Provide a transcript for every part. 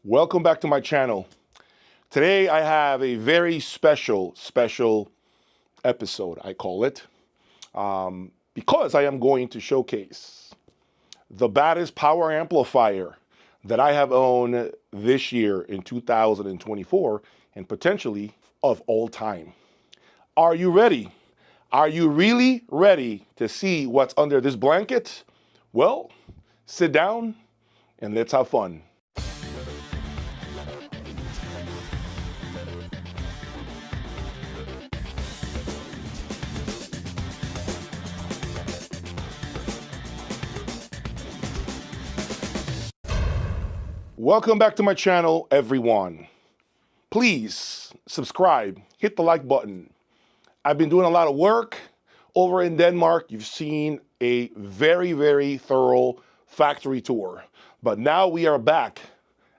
Welcome back to my channel. Today I have a very special episode, I call it, because I am going to showcase the baddest power amplifier that I have owned this year in 2024 and potentially of all time. Are you ready? Are you really ready to see what's under this blanket? Well, sit down and let's have fun. Welcome back to my channel, everyone. Please subscribe, hit the like button. I've been doing a lot of work over in Denmark. You've seen a very thorough factory tour. But now we are back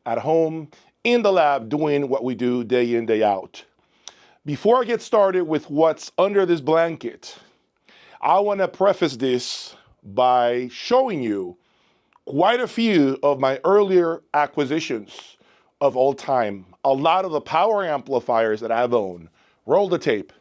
at home in the lab doing what we do day in, day out. Before I get started with what's under this blanket, I want to preface this by showing you quite a few of my earlier acquisitions of all time. A lot of the power amplifiers that I've owned. Roll the tape.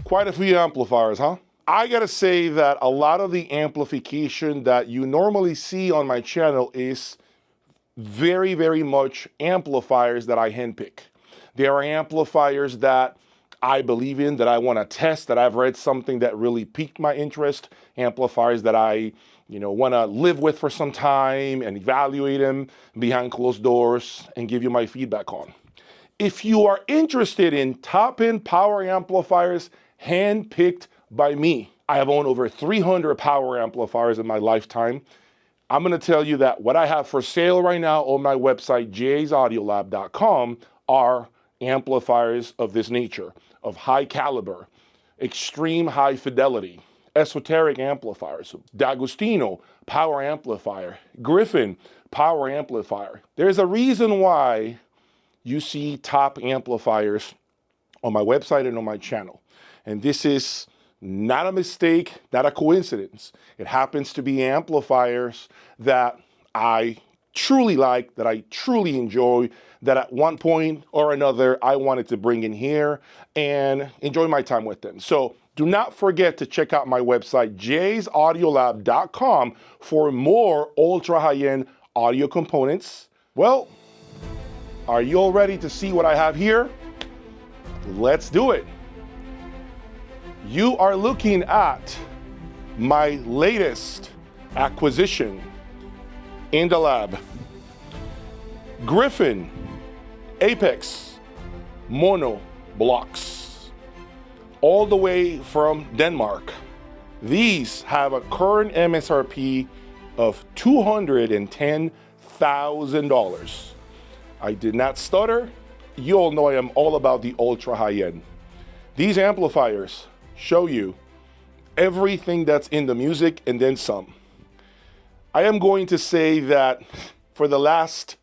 Quite a few amplifiers, huh? I gotta say that a lot of the amplification that you normally see on my channel is very much amplifiers that I handpick. There are amplifiers that I believe in, that I want to test, that I've read something that really piqued my interest, amplifiers that I want to live with for some time and evaluate them behind closed doors and give you my feedback on. If you are interested in top-end power amplifiers handpicked by me, I have owned over 300 power amplifiers in my lifetime. I'm going to tell you that what I have for sale right now on my website, jasaudiolab.com, are amplifiers of this nature, of high caliber, extreme high fidelity, esoteric amplifiers. D'Agostino, power amplifier. Griffin, power amplifier. There's a reason why you see top amplifiers on my website and on my channel. And this is not a mistake, not a coincidence. It happens to be amplifiers that I truly like, that I truly enjoy, that at one point or another I wanted to bring in here and enjoy my time with them. So do not forget to check out my website, jasaudiolab.com, for more ultra high-end audio components. Well, are you all ready to see what I have here? Let's do it. You are looking at my latest acquisition in the lab. Griffin Apex Mono Blocks, all the way from Denmark. These have a current MSRP of $210,000. I did not stutter. You all know I am all about the ultra high end. These amplifiers show you everything that's in the music and then some. I am going to say that for the last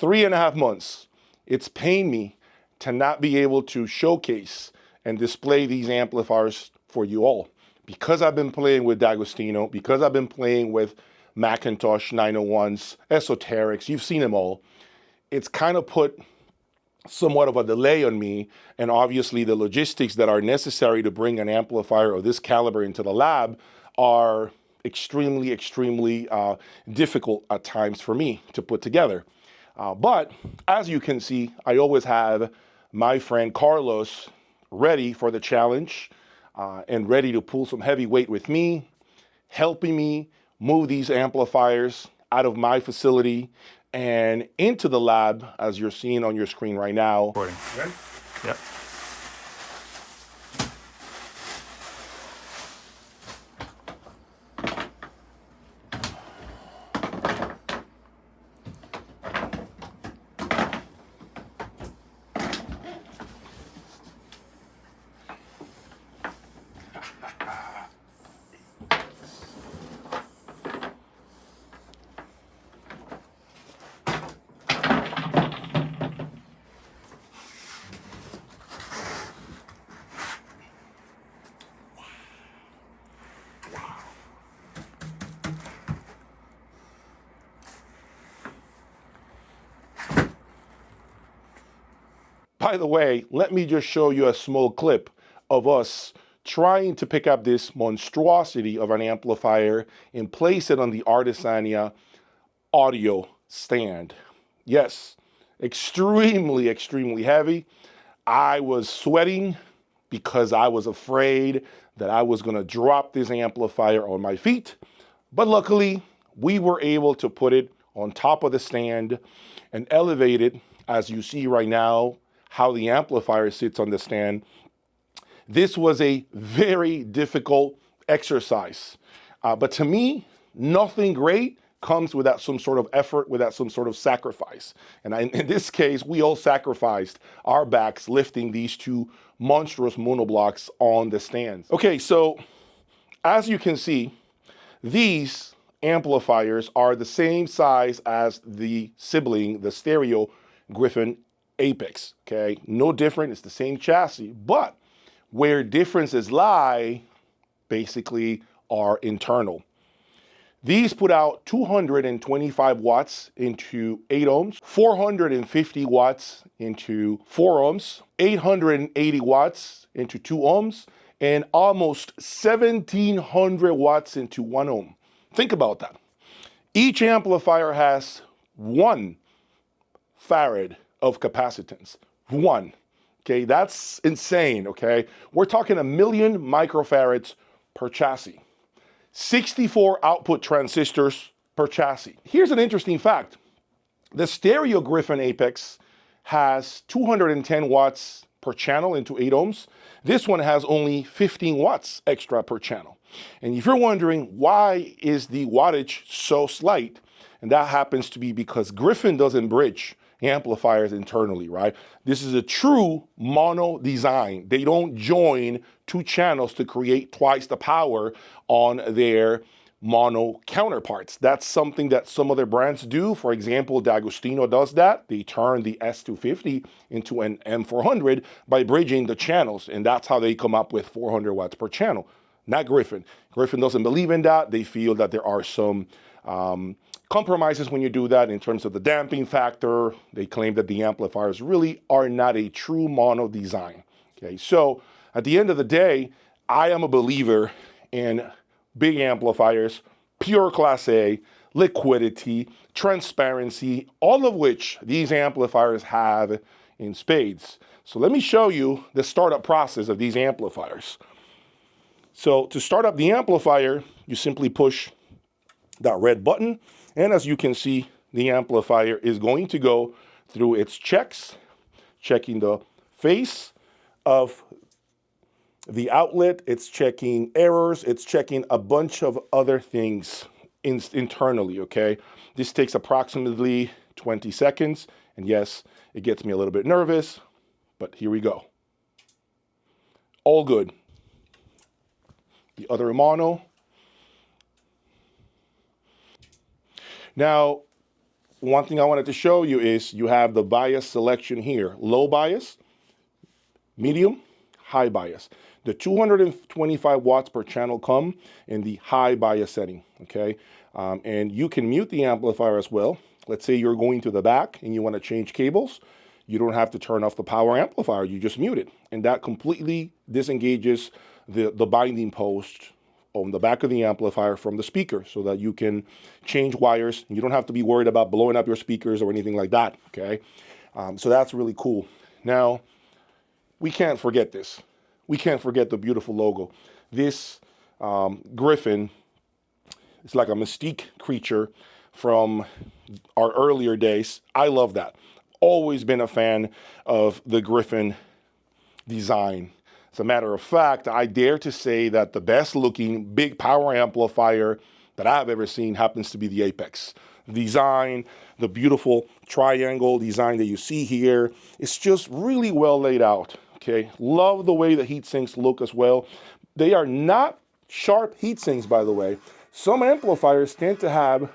3.5 months, it's paying me to not be able to showcase and display these amplifiers for you all. Because I've been playing with D'Agostino, because I've been playing with Macintosh 901s, Esoterics, you've seen them all, it's kind of put somewhat of a delay on me, and obviously the logistics that are necessary to bring an amplifier of this caliber into the lab are extremely difficult at times for me to put together. But as you can see, I always have my friend Carlos ready for the challenge and ready to pull some heavy weight with me, helping me move these amplifiers out of my facility and into the lab, as you're seeing on your screen right now. Recording. Ready? Yep. By the way, let me just show you a small clip of us trying to pick up this monstrosity of an amplifier and place it on the Artisania audio stand. Yes, extremely heavy. I was sweating because I was afraid that I was going to drop this amplifier on my feet. But luckily, we were able to put it on top of the stand and elevate it, as you see right now, how the amplifier sits on the stand. This was a very difficult exercise. But to me, nothing great comes without some sort of effort, without some sort of sacrifice. And in this case, we all sacrificed our backs lifting these two monstrous monoblocks on the stands. Okay, so as you can see, these amplifiers are the same size as the sibling, the stereo Griffin Apex, okay? No different, it's the same chassis, but where differences lie basically are internal. These put out 225 watts into 8 ohms, 450 watts into 4 ohms, 880 watts into 2 ohms, and almost 1700 watts into 1 ohm. Think about that. Each amplifier has 1 farad of capacitance. 1. Okay, that's insane, okay? We're talking 1 million microfarads per chassis. 64 output transistors per chassis. Here's an interesting fact. The stereo Griffin Apex has 210 watts per channel into 8 ohms. This one has only 15 watts extra per channel. And if you're wondering why is the wattage so slight, and that happens to be because Griffin doesn't bridge amplifiers internally, right? This is a true mono design. They don't join 2 channels to create twice the power on their mono counterparts. That's something that some other brands do. For example, D'Agostino does that. They turn the S250 into an M400 by bridging the channels, and that's how they come up with 400 watts per channel. Not Griffin. Griffin doesn't believe in that. They feel that there are some compromises when you do that in terms of the damping factor. They claim that the amplifiers really are not a true mono design. Okay, so at the end of the day, I am a believer in big amplifiers, pure Class A, liquidity, transparency, all of which these amplifiers have in spades. So let me show you the startup process of these amplifiers. So to start up the amplifier, you simply push that red button, and as you can see, the amplifier is going to go through its checks, checking the face of the outlet, it's checking errors, it's checking a bunch of other things internally, okay? This takes approximately 20 seconds, and yes, it gets me a little bit nervous, but here we go. All good. The other mono. Now, one thing I wanted to show you is you have the bias selection here. Low bias, medium, high bias. The 225 watts per channel come in the high bias setting, okay? And you can mute the amplifier as well. Let's say you're going to the back and you want to change cables. You don't have to turn off the power amplifier, you just mute it. And that completely disengages the binding post on the back of the amplifier from the speaker so that you can change wires. You don't have to be worried about blowing up your speakers or anything like that, okay? So that's really cool. Now, we can't forget this. We can't forget the beautiful logo. This Griffin is like a mystique creature from our earlier days. I love that. Always been a fan of the Griffin design. As a matter of fact, I dare to say that the best looking big power amplifier that I've ever seen happens to be the Apex. Design, the beautiful triangle design that you see here, it's just really well laid out, okay? Love the way the heat sinks look as well. They are not sharp heat sinks, by the way. Some amplifiers tend to have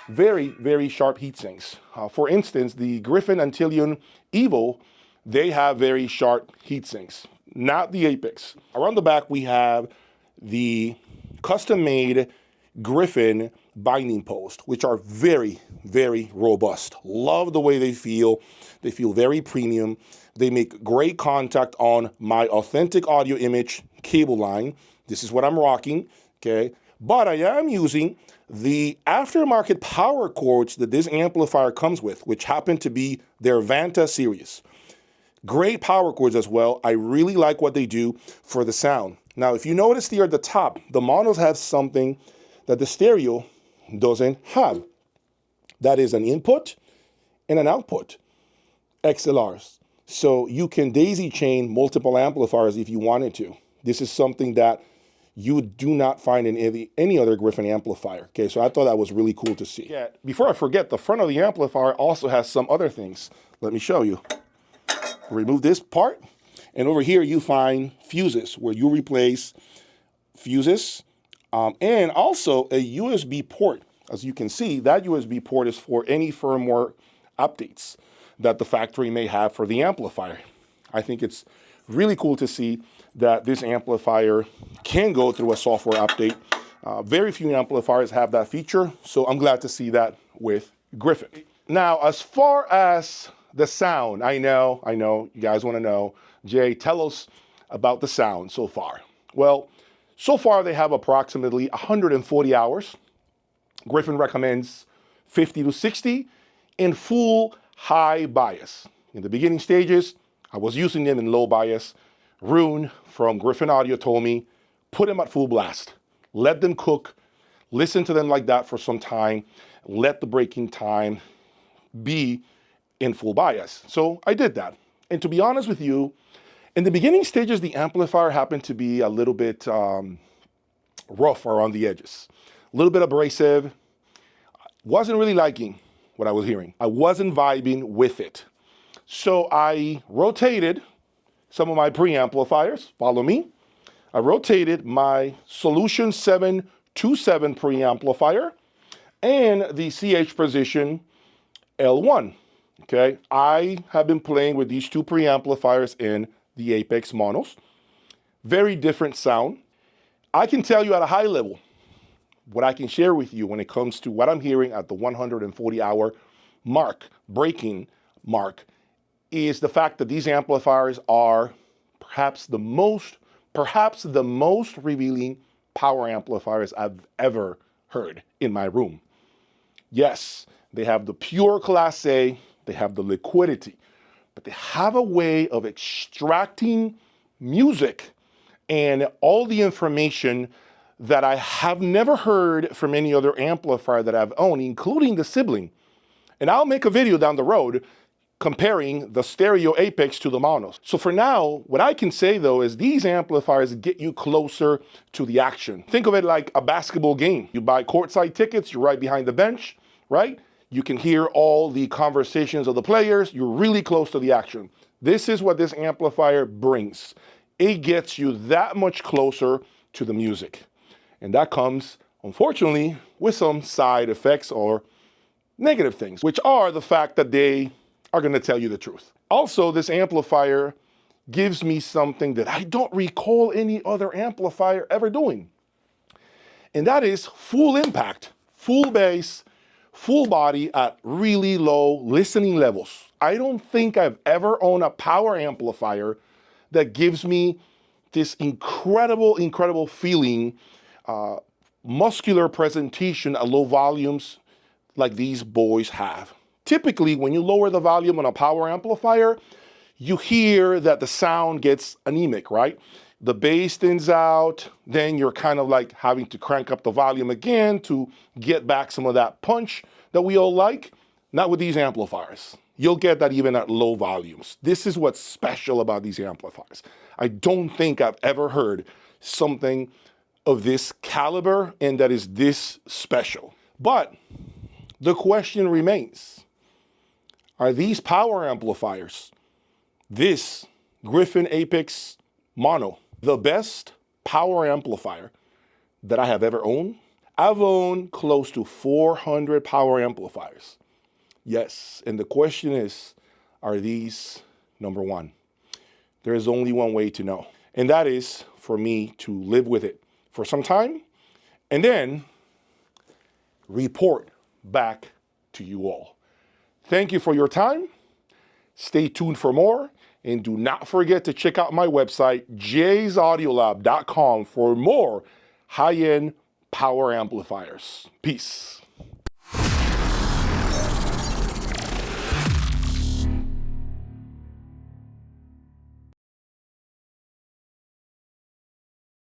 very, very sharp heat sinks. For instance, the Griffin Antillean Evo, they have very sharp heat sinks, not the Apex. Around the back, we have the custom-made Griffin binding post, which are very, very robust. Love the way they feel. They feel very premium. They make great contact on my authentic audio image cable line. This is what I'm rocking, okay? But I am using the aftermarket power cords that this amplifier comes with, which happen to be their Vanta series. Great power cords as well. I really like what they do for the sound. Now, if you notice here at the top, the monos have something that the stereo doesn't have. That is an input and an output, XLRs. So you can daisy chain multiple amplifiers if you wanted to. This is something that you do not find in any other Griffin amplifier. Okay, so I thought that was really cool to see. Yeah, before I forget, the front of the amplifier also has some other things. Let me show you. Remove this part, and over here you find fuses where you replace fuses and also a USB port. As you can see, that USB port is for any firmware updates that the factory may have for the amplifier. I think it's really cool to see that this amplifier can go through a software update. Very few amplifiers have that feature, so I'm glad to see that with Griffin. Now, as far as the sound, I know, you guys want to know, Jay, tell us about the sound so far. Well, so far they have approximately 140 hours. Griffin recommends 50 to 60 in full high bias. In the beginning stages, I was using them in low bias. Rune from Griffin Audio told me, put them at full blast. Let them cook. Listen to them like that for some time. Let the breaking time be in full bias. So I did that. And to be honest with you, in the beginning stages, the amplifier happened to be a little bit rough around the edges, a little bit abrasive. Wasn't really liking what I was hearing. I wasn't vibing with it. So I rotated some of my preamplifiers. Follow me. I rotated my Solution 727 preamplifier and the CH Precision L1. Okay, I have been playing with these two preamplifiers in the Apex monos. Very different sound. I can tell you at a high level what I can share with you when it comes to what I'm hearing at the 140-hour mark, breaking mark, is the fact that these amplifiers are perhaps the most revealing power amplifiers I've ever heard in my room. Yes, they have the pure Class A, they have the liquidity, but they have a way of extracting music and all the information that I have never heard from any other amplifier that I've owned, including the sibling. And I'll make a video down the road comparing the stereo Apex to the monos. So for now, what I can say though is these amplifiers get you closer to the action. Think of it like a basketball game. You buy courtside tickets, you're right behind the bench, right? You can hear all the conversations of the players. You're really close to the action. This is what this amplifier brings. It gets you that much closer to the music. And that comes, unfortunately, with some side effects or negative things, which are the fact that they are going to tell you the truth. Also, this amplifier gives me something that I don't recall any other amplifier ever doing. And that is full impact, full bass, full body at really low listening levels. I don't think I've ever owned a power amplifier that gives me this incredible feeling, muscular presentation at low volumes like these boys have. Typically, when you lower the volume on a power amplifier, you hear that the sound gets anemic, right? The bass thins out, then you're kind of like having to crank up the volume again to get back some of that punch that we all like. Not with these amplifiers. You'll get that even at low volumes. This is what's special about these amplifiers. I don't think I've ever heard something of this caliber and that is this special. But the question remains, are these power amplifiers, this Griffin Apex Mono, the best power amplifier that I have ever owned? I've owned close to 400 power amplifiers. Yes, and the question is, are these number one? There is only one way to know, and that is for me to live with it for some time and then report back to you all. Thank you for your time. Stay tuned for more, and do not forget to check out my website, jaysaudiolab.com, for more high-end power amplifiers. Peace.